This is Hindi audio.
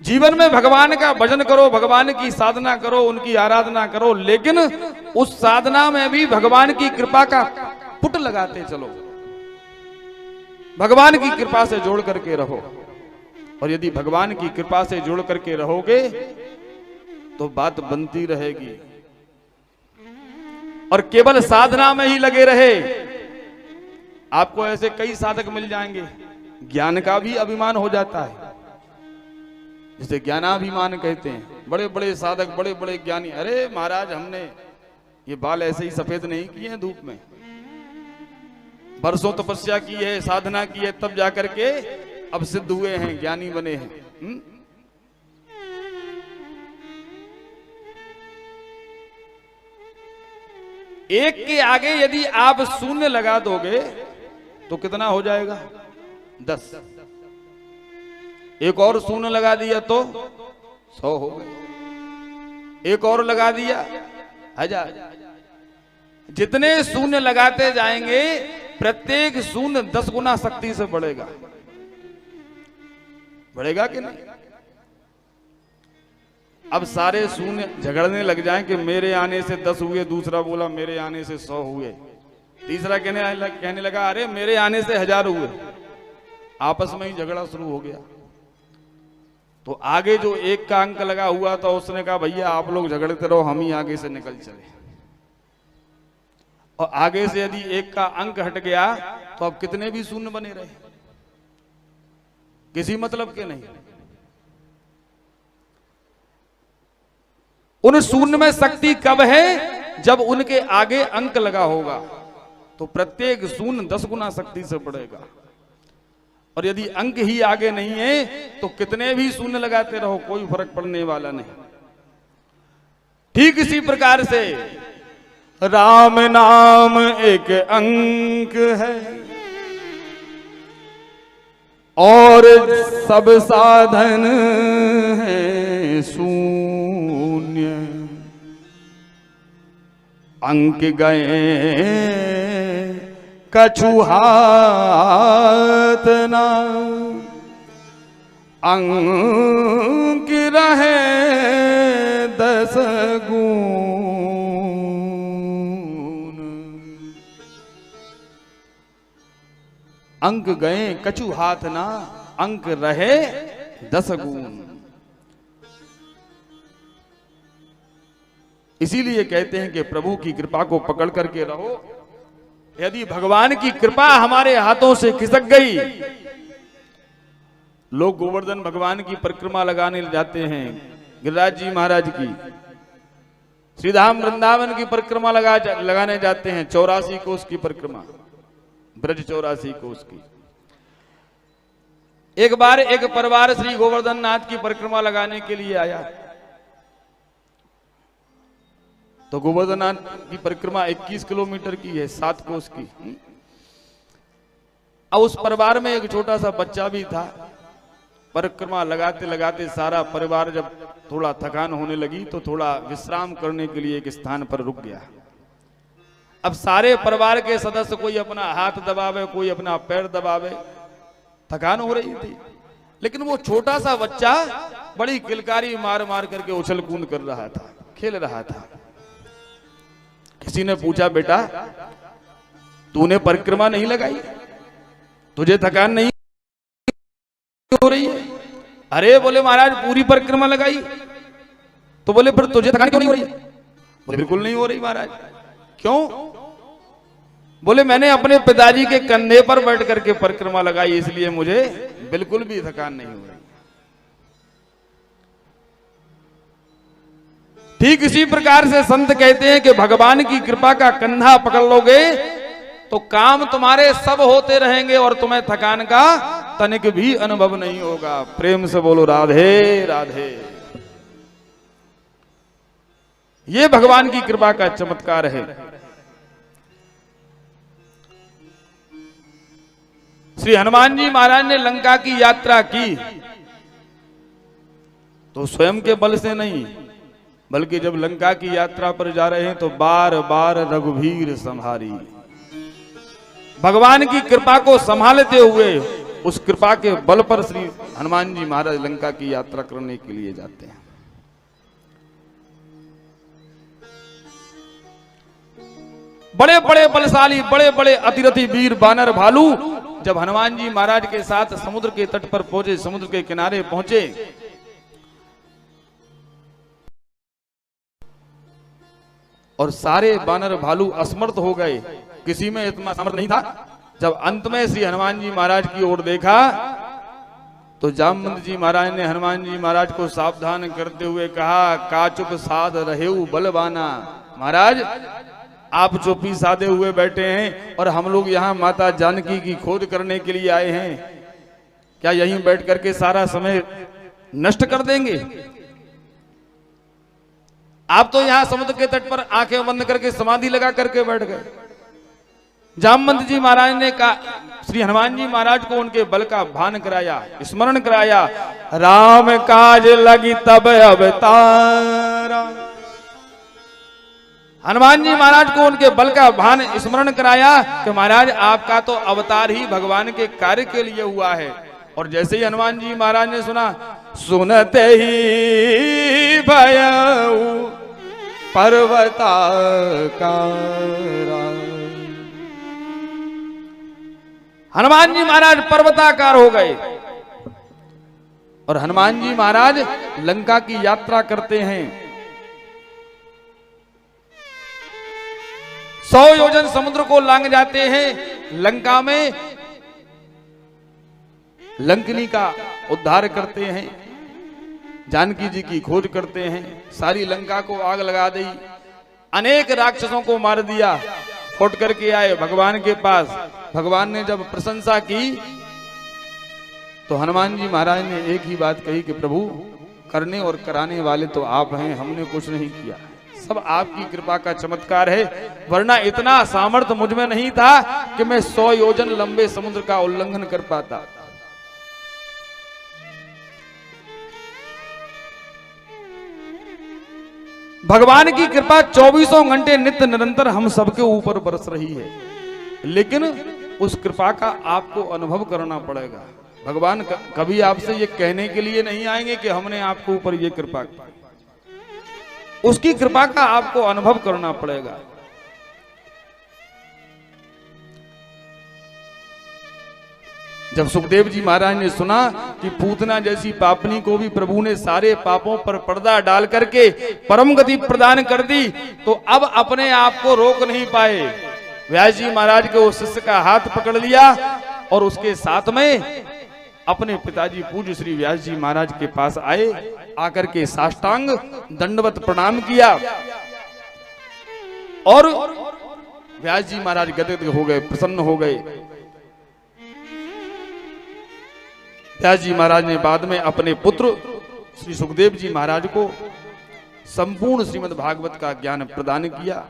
जीवन में भगवान का भजन करो, भगवान की साधना करो, उनकी आराधना करो, लेकिन उस साधना में भी भगवान की कृपा का पुट लगाते चलो, भगवान की कृपा से जोड़ करके रहो। और यदि भगवान की कृपा से जोड़ करके रहोगे तो बात बनती रहेगी। और केवल साधना में ही लगे रहे, आपको ऐसे कई साधक मिल जाएंगे, ज्ञान का भी अभिमान हो जाता है, जिसे ज्ञानाभिमान कहते हैं। बड़े बड़े साधक, बड़े बड़े ज्ञानी, अरे महाराज हमने ये बाल ऐसे ही सफेद नहीं किए हैं धूप में, बरसों तपस्या की है, साधना की है, तब जाकर के अब सिद्ध हुए हैं, ज्ञानी बने हैं। एक के आगे यदि आप शून्य लगा दोगे तो कितना हो जाएगा? 10। एक और शून्य लगा दिया तो 100 हो गए, एक और लगा दिया 1000। जितने शून्य लगाते जाएंगे प्रत्येक शून्य 10 गुना शक्ति से बढ़ेगा। बढ़ेगा कि नहीं? अब सारे शून्य झगड़ने लग जाएं कि मेरे आने से 10 हुए, दूसरा बोला मेरे आने से 100 हुए, तीसरा कहने लगा अरे मेरे आने से 1000 हुए, आपस में ही झगड़ा शुरू हो गया। तो आगे जो एक का अंक लगा हुआ था उसने कहा भैया आप लोग झगड़ते रहो, हम ही आगे से निकल चले। और आगे से यदि एक का अंक हट गया तो अब कितने भी शून्य बने रहे, किसी मतलब के नहीं। उन शून्य में शक्ति कब है? जब उनके आगे अंक लगा होगा, तो प्रत्येक शून्य 10 गुना शक्ति से बढ़ेगा। और यदि अंक ही आगे नहीं है तो कितने भी शून्य लगाते रहो, कोई फर्क पड़ने वाला नहीं। ठीक इसी प्रकार से राम नाम एक अंक है और सब साधन है शून्य, अंक गए कछु हाथ ना, अंक रहे 10 गुण। अंक गए कछु हाथ ना, अंक रहे 10 गुण। इसीलिए कहते हैं कि प्रभु की कृपा को पकड़ करके रहो। यदि भगवान की कृपा हमारे हाथों से खिसक गई, लोग गोवर्धन भगवान की परिक्रमा लगाने जाते हैं, गिरिराज जी महाराज की, श्रीधाम वृंदावन की परिक्रमा लगाने जाते हैं, 84 कोस की परिक्रमा, ब्रज 84 कोस की। एक बार एक परिवार श्री गोवर्धन नाथ की परिक्रमा लगाने के लिए आया, तो गोवर्धन नाथ की परिक्रमा 21 किलोमीटर की है, 7 कोस की। अब उस परिवार में एक छोटा सा बच्चा भी था। परिक्रमा लगाते लगाते सारा परिवार जब थोड़ा थकान होने लगी तो थोड़ा विश्राम करने के लिए एक स्थान पर रुक गया। अब सारे परिवार के सदस्य कोई अपना हाथ दबावे, कोई अपना पैर दबावे, थकान हो रही थी। लेकिन वो छोटा सा बच्चा बड़ी किलकारी मार मार करके उछल कूद कर रहा था, खेल रहा था। किसी ने पूछा बेटा तूने परिक्रमा नहीं लगाई, तुझे थकान नहीं हो रही है? अरे बोले महाराज पूरी परिक्रमा लगाई। तो बोले फिर तुझे थकान क्यों नहीं हो रही? बोले बिल्कुल नहीं हो रही महाराज। क्यों? बोले मैंने अपने पिताजी के कंधे पर बैठ करके परिक्रमा लगाई, इसलिए मुझे बिल्कुल भी थकान नहीं हो रही। ठीक इसी प्रकार से संत कहते हैं कि भगवान की कृपा का कंधा पकड़ लोगे तो काम तुम्हारे सब होते रहेंगे और तुम्हें थकान का तनिक भी अनुभव नहीं होगा। प्रेम से बोलो राधे राधे। ये भगवान की कृपा का चमत्कार है। श्री हनुमान जी महाराज ने लंका की यात्रा की तो स्वयं के बल से नहीं, बल्कि जब लंका की यात्रा पर जा रहे हैं तो बार बार रघुवीर संहारी, भगवान की कृपा को संभालते हुए उस कृपा के बल पर श्री हनुमान जी महाराज लंका की यात्रा करने के लिए जाते हैं। बड़े बड़े बलशाली, बड़े बड़े अतिरथी वीर बानर भालू जब हनुमान जी महाराज के साथ समुद्र के तट पर पहुंचे, समुद्र के किनारे पहुंचे, और सारे बानर भालू असमर्थ हो गए, किसी में इतना सामर्थ नहीं था। जब अंत में श्री हनुमान जी महाराज की ओर देखा तो जामवंत जी महाराज ने हनुमान जी महाराज को सावधान करते हुए कहा, काचुप साध रहेऊ बलवाना। महाराज आप चुप्पी साधे हुए बैठे हैं और हम लोग यहाँ माता जानकी की खोज करने के लिए आए हैं, क्या यहीं बैठ करके सारा समय नष्ट कर देंगे? आप तो यहाँ समुद्र के तट पर आंखें बंद करके समाधि लगा करके बैठ गए। जामवंत जी महाराज ने कहा, श्री हनुमान जी महाराज को उनके बल का भान कराया, स्मरण कराया। राम काज लगी तब अवतारा। हनुमान जी महाराज को उनके बल का भान स्मरण कराया कि महाराज आपका तो अवतार ही भगवान के कार्य के लिए हुआ है। और जैसे ही हनुमान जी महाराज ने सुना, सुनते ही भयऊ पर्वताकारा। हनुमान जी महाराज पर्वताकार हो गए और हनुमान जी महाराज लंका की यात्रा करते हैं। 100 योजन समुद्र को लांग जाते हैं। लंका में लंकनी का उद्धार करते हैं, जानकी जी की खोज करते हैं, सारी लंका को आग लगा दी, अनेक राक्षसों को मार दिया। लौट करके आए भगवान के पास। भगवान ने जब प्रशंसा की तो हनुमान जी महाराज ने एक ही बात कही कि प्रभु, करने और कराने वाले तो आप हैं, हमने कुछ नहीं किया, सब आपकी कृपा का चमत्कार है, वरना इतना सामर्थ्य मुझ में नहीं था कि मैं 100 योजन लंबे समुद्र का उल्लंघन कर पाता। भगवान की कृपा 24 घंटे नित्य निरंतर हम सबके ऊपर बरस रही है, लेकिन उस कृपा का आपको अनुभव करना पड़ेगा। भगवान कभी आपसे ये कहने के लिए नहीं आएंगे कि हमने आपके ऊपर ये कृपा की, उसकी कृपा का आपको अनुभव करना पड़ेगा। जब सुखदेव जी महाराज ने सुना कि पूतना जैसी पापनी को भी प्रभु ने सारे पापों पर पर्दा डाल करके परम गति प्रदान कर दी, तो अब अपने आप को रोक नहीं पाए। व्यास जी महाराज के उस शिष्य का हाथ पकड़ लिया और उसके साथ में अपने पिताजी पूज्य श्री व्यास जी महाराज के पास आए, आकर के साष्टांग दंडवत प्रणाम किया और व्यास जी महाराज गदगद हो गए, प्रसन्न हो गए। व्यास जी महाराज ने बाद में अपने पुत्र श्री सुखदेव जी महाराज को संपूर्ण श्रीमद् भागवत का ज्ञान प्रदान किया।